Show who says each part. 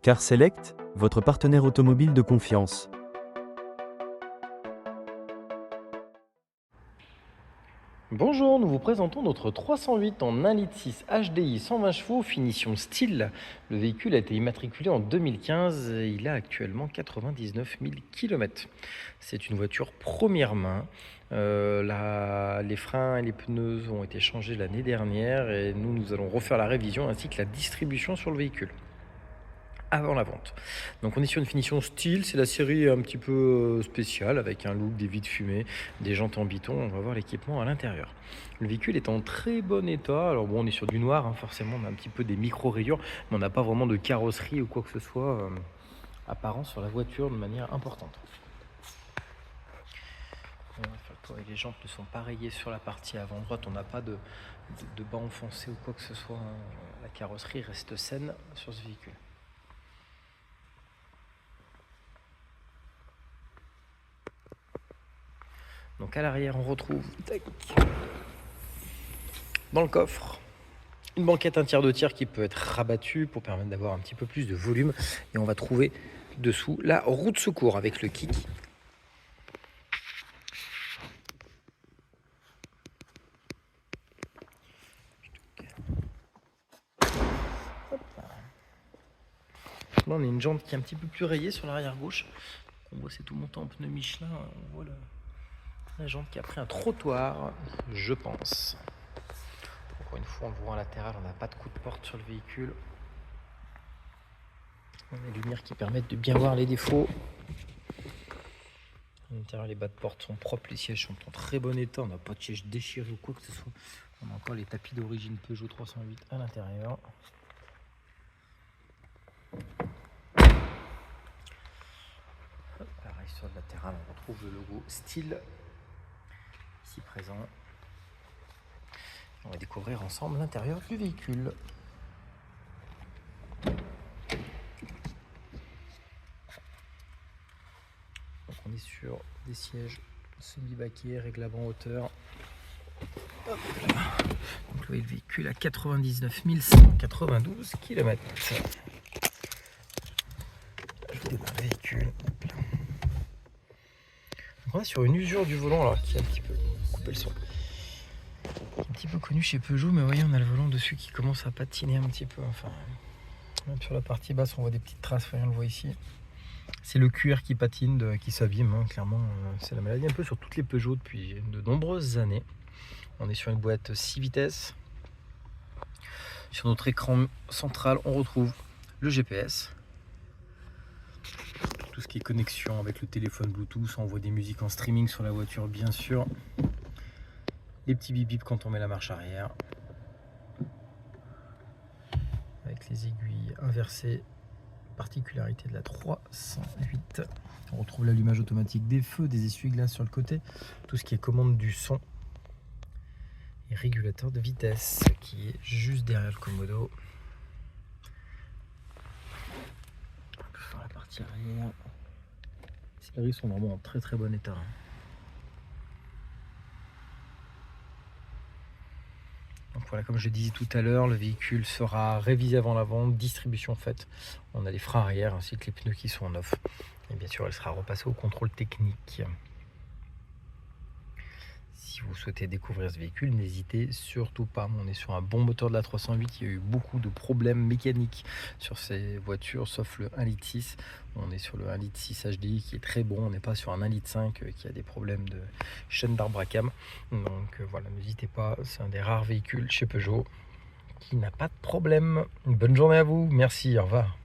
Speaker 1: Car Select, votre partenaire automobile de confiance.
Speaker 2: Bonjour, nous vous présentons notre 308 en 1,6 litre HDI 120 chevaux, finition style. Le véhicule a été immatriculé en 2015 et il a actuellement 99 000 km. C'est une voiture première main. Les freins et les pneus ont été changés l'année dernière et nous allons refaire la révision ainsi que la distribution sur le véhicule avant la vente. Donc on est sur une finition style, c'est la série un petit peu spéciale avec un look, des vitres fumées, des jantes en biton. On va voir l'équipement à l'intérieur. Le véhicule est en très bon état. Alors bon, on est sur du noir, forcément on a un petit peu des micro-rayures, mais on n'a pas vraiment de carrosserie ou quoi que ce soit apparent sur la voiture de manière importante. On va faire le tour avec les jantes ne sont pas rayées sur la partie avant droite, on n'a pas de bas enfoncé ou quoi que ce soit. La carrosserie reste saine sur ce véhicule. Donc à l'arrière, on retrouve dans le coffre une banquette 1/3 de tir qui peut être rabattue pour permettre d'avoir un petit peu plus de volume. Et on va trouver dessous la roue de secours avec le kick. Là, on a une jante qui est un petit peu plus rayée sur l'arrière gauche. On voit c'est tout montant en pneu Michelin. On voit la jante qui a pris un trottoir, je pense. Encore une fois, on le voit en latéral, on n'a pas de coup de porte sur le véhicule. On a des lumières qui permettent de bien voir les défauts. À l'intérieur, les bas de porte sont propres, les sièges sont en très bon état. On n'a pas de siège déchiré ou quoi que ce soit. On a encore les tapis d'origine Peugeot 308 à l'intérieur. Pareil sur le latéral, on retrouve le logo style ici présent. On va découvrir ensemble l'intérieur du véhicule. Donc on est sur des sièges semi-baquets, réglables en hauteur. Donc le véhicule a 99 192 km. Je démarre le véhicule. Donc on est sur une usure du volant là, qui est un petit peu coupé le son. Un petit peu connu chez Peugeot, mais vous voyez on a le volant dessus qui commence à patiner un petit peu. Enfin, même sur la partie basse on voit des petites traces, voyez, on le voit ici. C'est le cuir qui patine, qui s'abîme, clairement. C'est la maladie un peu sur toutes les Peugeot depuis de nombreuses années. On est sur une boîte 6 vitesses. Sur notre écran central, on retrouve le GPS. Tout ce qui est connexion avec le téléphone Bluetooth, on voit des musiques en streaming sur la voiture, bien sûr. Les petits bip bip quand on met la marche arrière. Avec les aiguilles inversées. Particularité de la 308. On retrouve l'allumage automatique des feux, des essuie-glaces sur le côté. Tout ce qui est commande du son. Et régulateur de vitesse qui est juste derrière le commodo. Sur la partie arrière. Les séries sont vraiment en très très bon état. Donc voilà, comme je disais tout à l'heure, le véhicule sera révisé avant la vente, distribution faite. On a les freins arrière ainsi que les pneus qui sont en neuf. Et bien sûr, elle sera repassée au contrôle technique. Si vous souhaitez découvrir ce véhicule, n'hésitez surtout pas. On est sur un bon moteur de la 308. Il y a eu beaucoup de problèmes mécaniques sur ces voitures, sauf le 1,6 litre. On est sur le 1,6 litre HDI qui est très bon. On n'est pas sur un 1,5 litre qui a des problèmes de chaîne d'arbre à cam. Donc voilà, n'hésitez pas. C'est un des rares véhicules chez Peugeot qui n'a pas de problème. Une bonne journée à vous. Merci, au revoir.